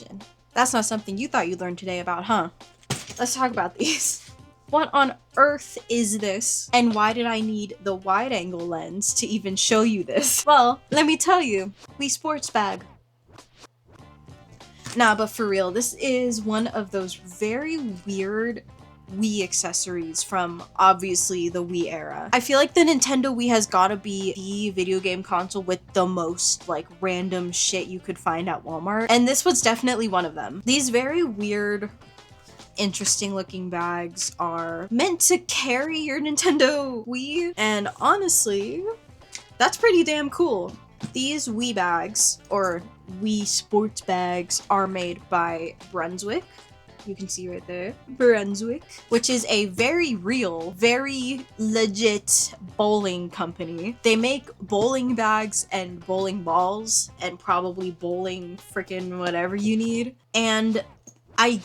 fashion. That's not something you thought you'd learn today about, huh? Let's talk about these. What on earth is this? And why did I need the wide angle lens to even show you this? Well, let me tell you, Wii Sports bag. Nah, but for real, this is one of those very weird Wii accessories from obviously the Wii era. I feel like the Nintendo Wii has gotta be the video game console with the most like random shit you could find at Walmart. And this was definitely one of them. These very weird, interesting looking bags are meant to carry your Nintendo Wii. And honestly, that's pretty damn cool. These Wii bags, or Wii sports bags, are made by Brunswick. You can see right there, Brunswick, which is a very real, very legit bowling company. They make bowling bags and bowling balls and probably bowling freaking whatever you need. And I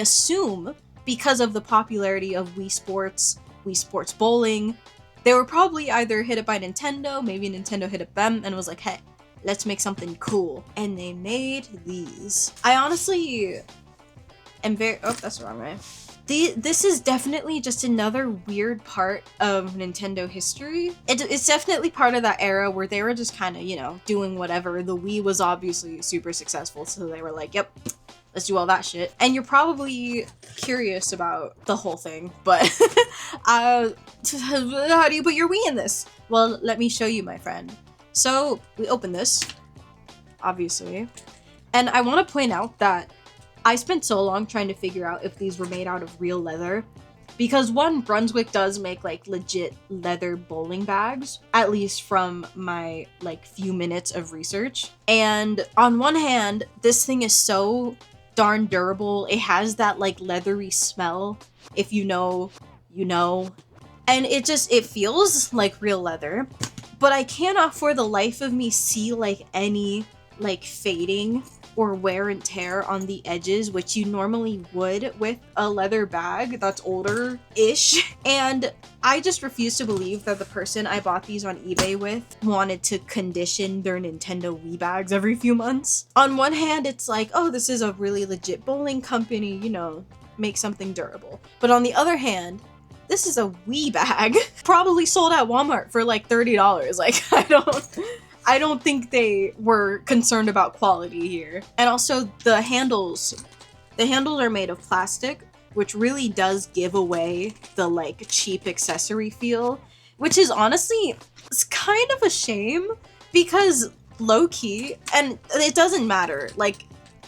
assume because of the popularity of Wii Sports Bowling, they were probably either hit it by Nintendo, maybe Nintendo hit it them and was like, hey, let's make something cool. And they made these. I honestly am oh, that's the wrong way. This is definitely just another weird part of Nintendo history. It's definitely part of that era where they were just kind of, you know, doing whatever. The Wii was obviously super successful, so they were like, yep, let's do all that shit. And you're probably curious about the whole thing, but how do you put your Wii in this? Well, let me show you, my friend. So we open this, obviously, and I want to point out that I spent so long trying to figure out if these were made out of real leather, because one, Brunswick does make like legit leather bowling bags, at least from my like few minutes of research. And on one hand, this thing is so darn durable. It has that like leathery smell. If you know, you know. And it feels like real leather. But I cannot for the life of me see like any like fading or wear and tear on the edges, which you normally would with a leather bag that's older-ish. And I just refuse to believe that the person I bought these on eBay with wanted to condition their Nintendo Wii bags every few months. On one hand, it's like, oh, this is a really legit bowling company, you know, make something durable. But on the other hand, this is a Wii bag, probably sold at Walmart for like $30. Like, I don't think they were concerned about quality here. And also the handles are made of plastic, which really does give away the like cheap accessory feel, which is honestly, it's kind of a shame because low key, and it doesn't matter, like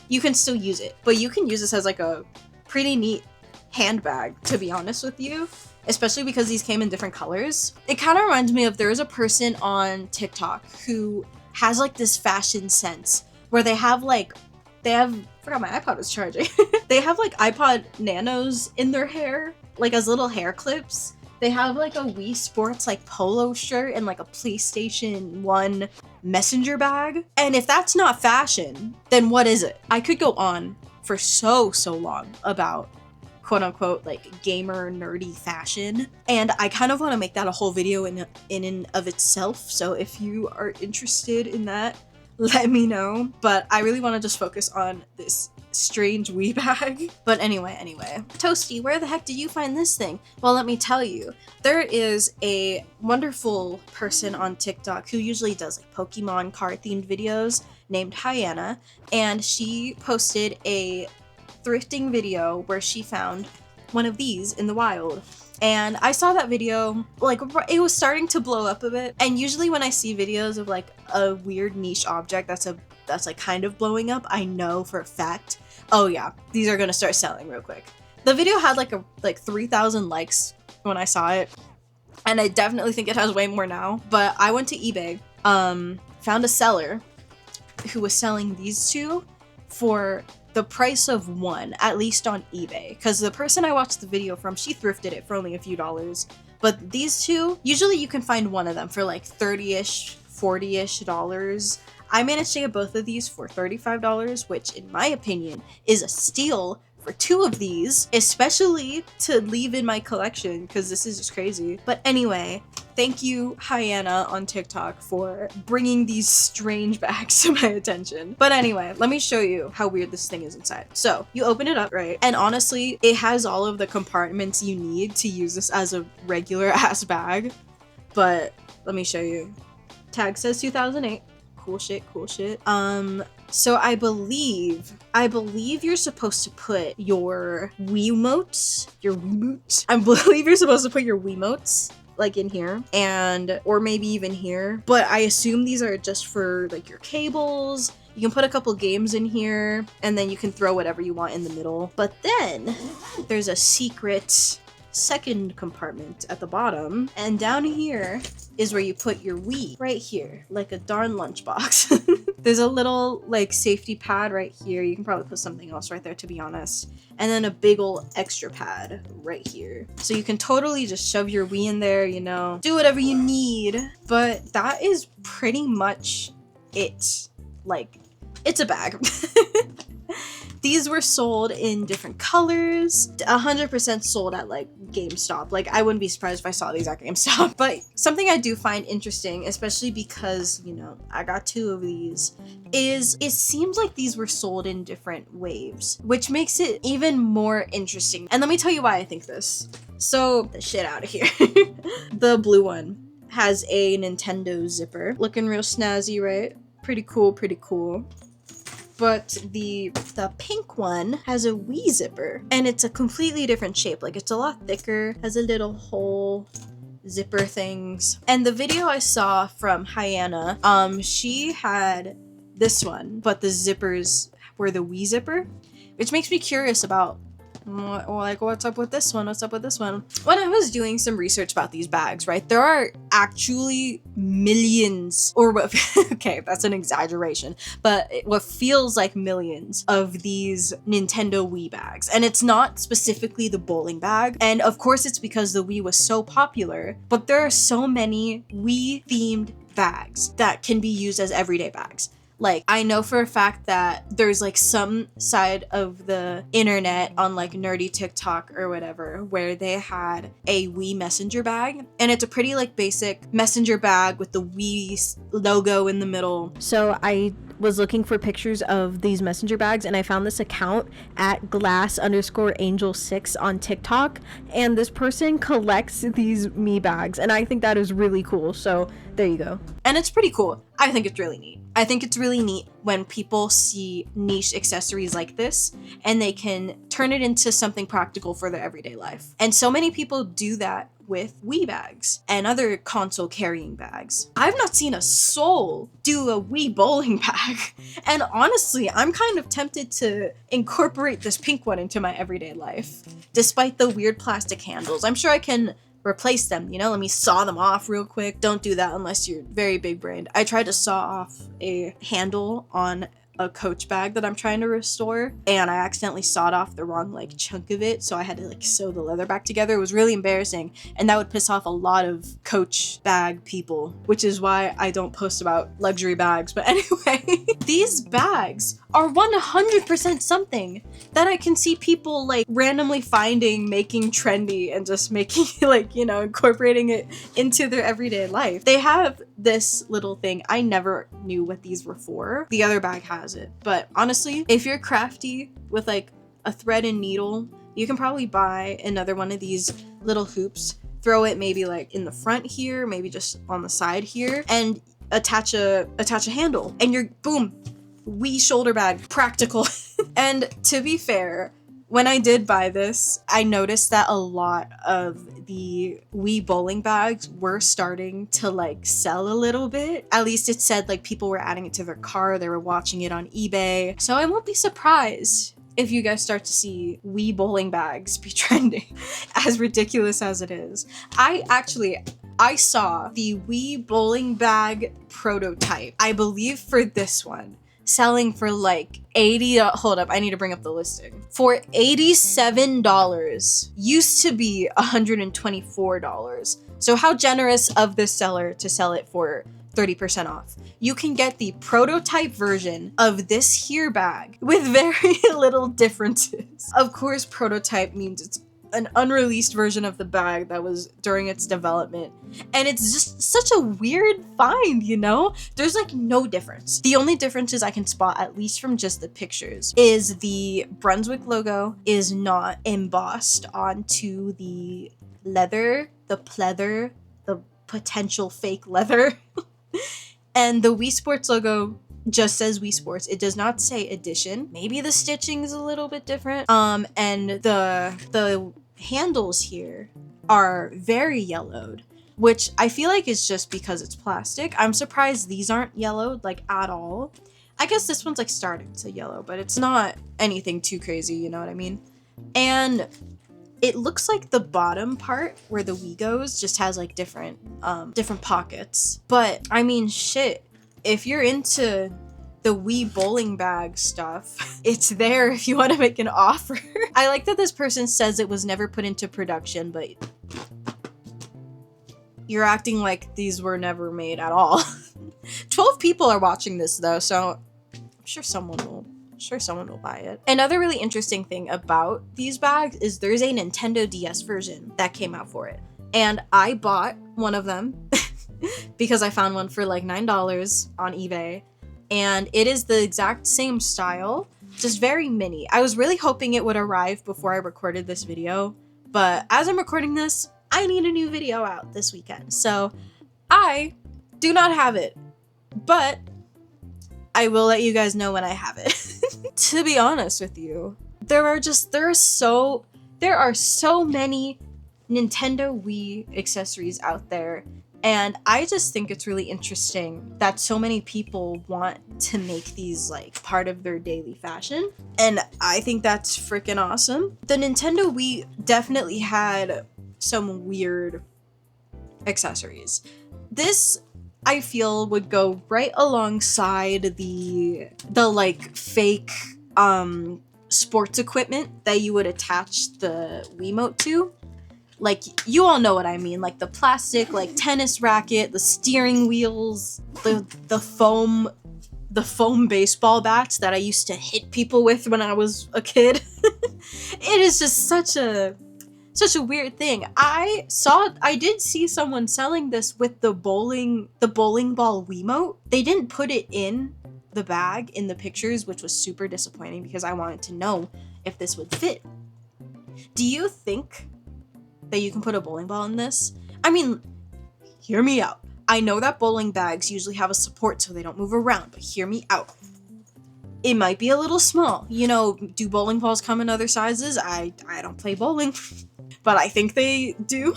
you can still use it, but you can use this as like a pretty neat handbag, to be honest with you. Especially because these came in different colors. It kind of reminds me of, there is a person on TikTok who has like this fashion sense where I forgot my iPod was charging. They have like iPod Nanos in their hair, like as little hair clips. They have like a Wii Sports like polo shirt and like a PlayStation 1 messenger bag. And if that's not fashion, then what is it? I could go on for so long about quote unquote like gamer nerdy fashion, and I kind of want to make that a whole video in and of itself. So if you are interested in that, let me know. But I really want to just focus on this strange Wii bag. But anyway, Toasty, where the heck did you find this thing? Well, let me tell you, there is a wonderful person on TikTok who usually does like Pokemon card themed videos named Hyena, and she posted a thrifting video where she found one of these in the wild. And I saw that video, like it was starting to blow up a bit. And usually when I see videos of like a weird niche object that's like kind of blowing up, I know for a fact, oh yeah, these are gonna start selling real quick. The video had like 3,000 likes when I saw it, and I definitely think it has way more now. But I went to eBay, found a seller who was selling these two for the price of one, at least on eBay, because the person I watched the video from, she thrifted it for only a few dollars. But these two, usually you can find one of them for like 30-ish, 40-ish dollars. I managed to get both of these for $35, which in my opinion is a steal for two of these, especially to leave in my collection, because this is just crazy. But anyway, Thank you, Hyena on TikTok, for bringing these strange bags to my attention. But anyway, let me show you how weird this thing is inside. So you open it up, right? And honestly, it has all of the compartments you need to use this as a regular ass bag. But let me show you. Tag says 2008. Cool shit, cool shit. So I believe you're supposed to put your Wiimotes, I believe you're supposed to put your Wiimotes like in here, or maybe even here, but I assume these are just for like your cables. You can put a couple games in here, and then you can throw whatever you want in the middle. But then there's a secret second compartment at the bottom, and down here is where you put your Wii, right here, like a darn lunchbox. There's a little like safety pad right here. You can probably put something else right there, to be honest. And then a big ol' extra pad right here. So you can totally just shove your Wii in there, you know, do whatever you need. But that is pretty much it. Like, it's a bag. These were sold in different colors, 100% sold at like GameStop. Like, I wouldn't be surprised if I saw these at GameStop. But something I do find interesting, especially because, you know, I got 2 of these, is it seems like these were sold in different waves, which makes it even more interesting. And let me tell you why I think this. So, the shit out of here. The blue one has a Nintendo zipper. Looking real snazzy, right? Pretty cool, pretty cool. But the pink one has a Wii zipper, and it's a completely different shape. Like, it's a lot thicker, has a little hole, zipper things. And the video I saw from Hyena, she had this one, but the zippers were the Wii zipper, which makes me curious about what's up with this one? What's up with this one? When I was doing some research about these bags, right, there are actually millions, or what, okay, that's an exaggeration, but what feels like millions of these Nintendo Wii bags. And it's not specifically the bowling bag. And of course it's because the Wii was so popular, but there are so many Wii themed bags that can be used as everyday bags. Like, I know for a fact that there's like some side of the internet on like nerdy TikTok or whatever where they had a Wii messenger bag, and it's a pretty like basic messenger bag with the Wii logo in the middle. So I was looking for pictures of these messenger bags, and I found this account at glass_angel6 on TikTok, and this person collects these Me bags, and I think that is really cool. So there you go. And it's pretty cool. I think it's really neat. I think it's really neat when people see niche accessories like this and they can turn it into something practical for their everyday life. And so many people do that with Wii bags and other console carrying bags. I've not seen a soul do a Wii bowling bag. And honestly, I'm kind of tempted to incorporate this pink one into my everyday life. Despite the weird plastic handles, I'm sure I can replace them, you know? Let me saw them off real quick. Don't do that unless you're very big brained. I tried to saw off a handle on a Coach bag that I'm trying to restore, and I accidentally sawed off the wrong like chunk of it, so I had to like sew the leather back together. It was really embarrassing, and that would piss off a lot of Coach bag people, which is why I don't post about luxury bags. But anyway, these bags are 100% something that I can see people like randomly finding, making trendy, and just making like, you know, incorporating it into their everyday life. They have this little thing. I never knew what these were for. The other bag has it. But honestly, if you're crafty with like a thread and needle, you can probably buy another one of these little hoops, throw it maybe like in the front here, maybe just on the side here, and attach a handle, and you're boom, Wii shoulder bag, practical. And to be fair, when I did buy this, I noticed that a lot of the Wii bowling bags were starting to like sell a little bit. At least it said like people were adding it to their car, they were watching it on eBay. So I won't be surprised if you guys start to see Wii bowling bags be trending, as ridiculous as it is. I saw the Wii bowling bag prototype, I believe for this one, selling for like hold up, I need to bring up the listing. For $87, used to be $124. So how generous of this seller to sell it for 30% off. You can get the prototype version of this here bag with very little differences. Of course, prototype means it's an unreleased version of the bag that was during its development. And it's just such a weird find, you know? There's like no difference. The only differences I can spot, at least from just the pictures, is the Brunswick logo is not embossed onto the leather, the pleather, the potential fake leather. And the Wii Sports logo just says Wii Sports. It does not say edition. Maybe the stitching is a little bit different. And the handles here are very yellowed, which I feel like is just because it's plastic. I'm surprised these aren't yellowed like at all. I guess this one's like starting to yellow, but it's not anything too crazy, you know what I mean? And it looks like the bottom part where the Wii goes just has like different pockets. But I mean, shit, if you're into the Wii bowling bag stuff, it's there if you want to make an offer. I like that this person says it was never put into production, but you're acting like these were never made at all. 12 people are watching this though, so I'm sure someone will buy it. Another really interesting thing about these bags is there's a Nintendo DS version that came out for it. And I bought one of them because I found one for like $9 on eBay. And it is the exact same style, just very mini. I was really hoping it would arrive before I recorded this video, but as I'm recording this, I need a new video out this weekend. So I do not have it, but I will let you guys know when I have it. To be honest with you, there are so many Nintendo Wii accessories out there, and I just think it's really interesting that so many people want to make these like part of their daily fashion, and I think that's freaking awesome. The Nintendo Wii definitely had some weird accessories. This, I feel, would go right alongside the like fake sports equipment that you would attach the Wiimote to. Like, you all know what I mean, like the plastic like tennis racket, the steering wheels, the foam baseball bats that I used to hit people with when I was a kid. It is just such a weird thing. I did see someone selling this with the bowling ball Wiimote. They didn't put it in the bag in the pictures, which was super disappointing because I wanted to know if this would fit. Do you think that you can put a bowling ball in this? I mean, hear me out. I know that bowling bags usually have a support so they don't move around, but hear me out. It might be a little small. You know, do bowling balls come in other sizes? I don't play bowling, but I think they do.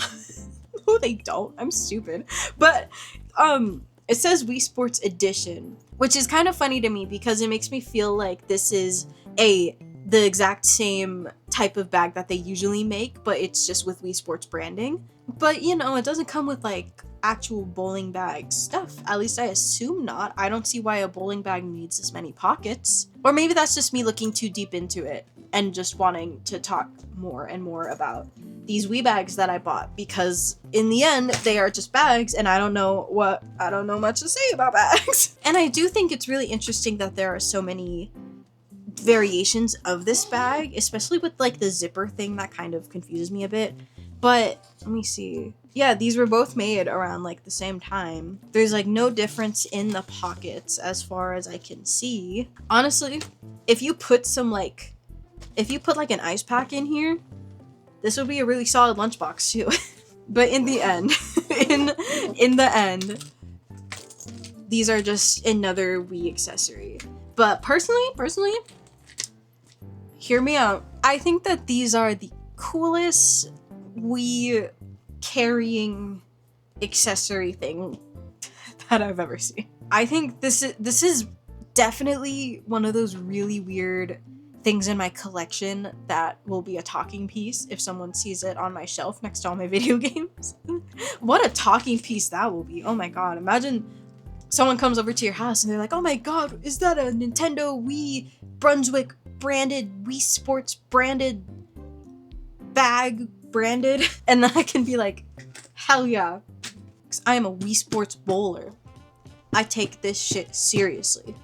No, they don't. I'm stupid. But it says Wii Sports Edition, which is kind of funny to me because it makes me feel like this is the exact same type of bag that they usually make, but it's just with Wii Sports branding. But you know, it doesn't come with like actual bowling bag stuff. At least I assume not. I don't see why a bowling bag needs this many pockets. Or maybe that's just me looking too deep into it and just wanting to talk more and more about these Wii bags that I bought, because in the end they are just bags and I don't know much to say about bags. And I do think it's really interesting that there are so many variations of this bag, especially with like the zipper thing. That kind of confuses me a bit. But let me see. Yeah, these were both made around like the same time. There's like no difference in the pockets as far as I can see. Honestly, if you put like an ice pack in here, this would be a really solid lunchbox too. But in the end, in the end, these are just another Wii accessory. But personally, hear me out. I think that these are the coolest Wii carrying accessory thing that I've ever seen. I think this is definitely one of those really weird things in my collection that will be a talking piece if someone sees it on my shelf next to all my video games. What a talking piece that will be. Oh my god, imagine someone comes over to your house and they're like, oh my god, is that a Nintendo Wii Brunswick branded, Wii Sports branded bag branded? And then I can be like, hell yeah, because I am a Wii Sports bowler. I take this shit seriously.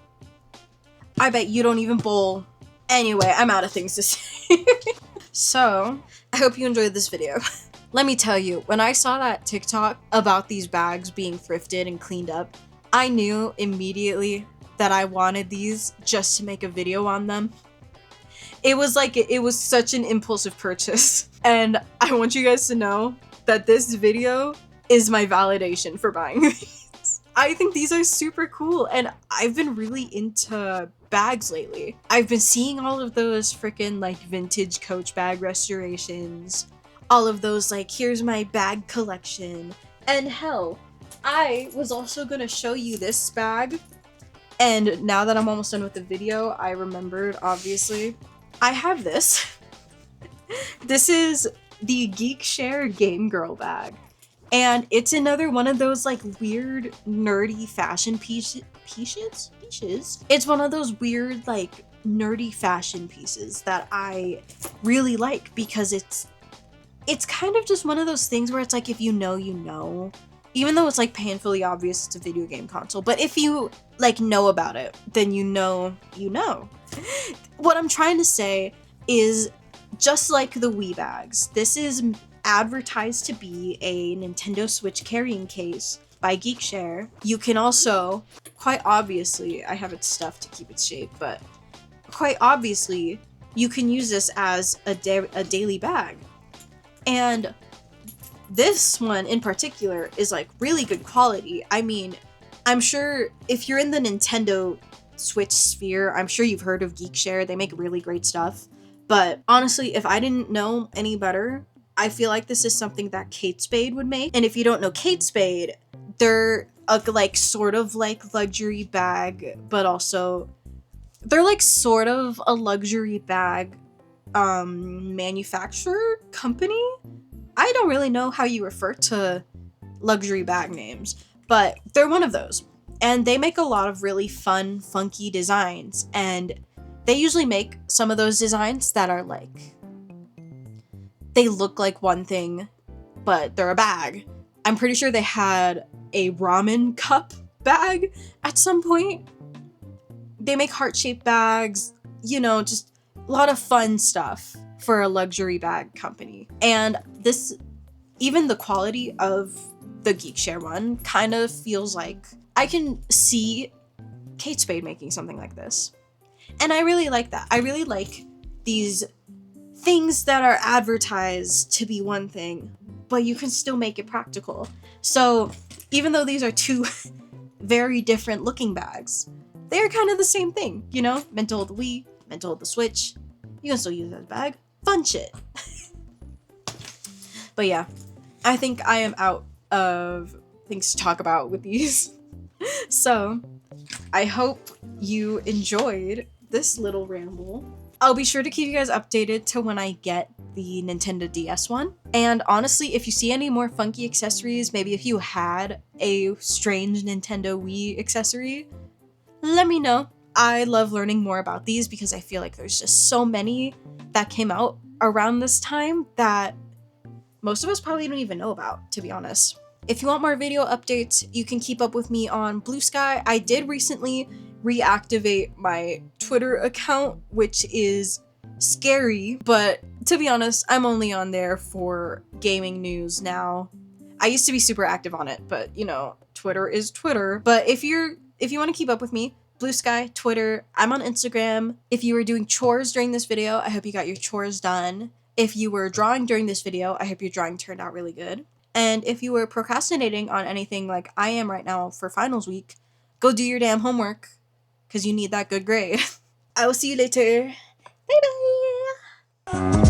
I bet you don't even bowl. Anyway, I'm out of things to say. So, I hope you enjoyed this video. Let me tell you, when I saw that TikTok about these bags being thrifted and cleaned up, I knew immediately that I wanted these just to make a video on them. It was like, it was such an impulsive purchase. And I want you guys to know that this video is my validation for buying these. I think these are super cool, and I've been really into bags lately. I've been seeing all of those freaking like vintage Coach bag restorations, all of those like, here's my bag collection, and hell, I was also gonna show you this bag, and now that I'm almost done with the video, I remembered, obviously. I have this. This is the Geekshare Game Girl bag. And it's another one of those like weird nerdy fashion pieces. It's one of those weird like nerdy fashion pieces that I really like, because it's kind of just one of those things where it's like, if you know, you know. Even though it's like painfully obvious it's a video game console, but if you like know about it, then you know, you know. What I'm trying to say is, just like the Wii bags, this is advertised to be a Nintendo Switch carrying case by Geekshare. You can also, quite obviously, I have it stuffed to keep its shape, but quite obviously, you can use this as a daily bag. And this one in particular is like really good quality. I mean, I'm sure if you're in the Nintendo Switch sphere, I'm sure you've heard of Geekshare. They make really great stuff. But honestly, if I didn't know any better, I feel like this is something that Kate Spade would make. And if you don't know Kate Spade, they're a like sort of like luxury bag, but also they're like sort of a luxury bag manufacturer company. I don't really know how you refer to luxury bag names, but they're one of those. And they make a lot of really fun, funky designs. And they usually make some of those designs that are like, they look like one thing, but they're a bag. I'm pretty sure they had a ramen cup bag at some point. They make heart-shaped bags, you know, just a lot of fun stuff for a luxury bag company. And this, even the quality of the Geekshare one kind of feels like I can see Kate Spade making something like this. And I really like that. I really like these things that are advertised to be one thing, but you can still make it practical. So even though these are two very different looking bags, they're kind of the same thing, you know? Meant to hold the Wii, meant to hold the Switch. You can still use it as a bag. Fun shit. But yeah, I think I am out of things to talk about with these. So I hope you enjoyed this little ramble. I'll be sure to keep you guys updated to when I get the Nintendo DS one. And honestly, if you see any more funky accessories, maybe if you had a strange Nintendo Wii accessory, let me know. I love learning more about these because I feel like there's just so many that came out around this time that most of us probably don't even know about, to be honest. If you want more video updates, you can keep up with me on Bluesky. I did recently reactivate my Twitter account, which is scary, but to be honest, I'm only on there for gaming news now. I used to be super active on it, but you know, Twitter is Twitter. But if you want to keep up with me, Bluesky, Twitter, I'm on Instagram. If you were doing chores during this video, I hope you got your chores done. If you were drawing during this video, I hope your drawing turned out really good. And if you were procrastinating on anything like I am right now for finals week, go do your damn homework, because you need that good grade. I will see you later. Bye bye!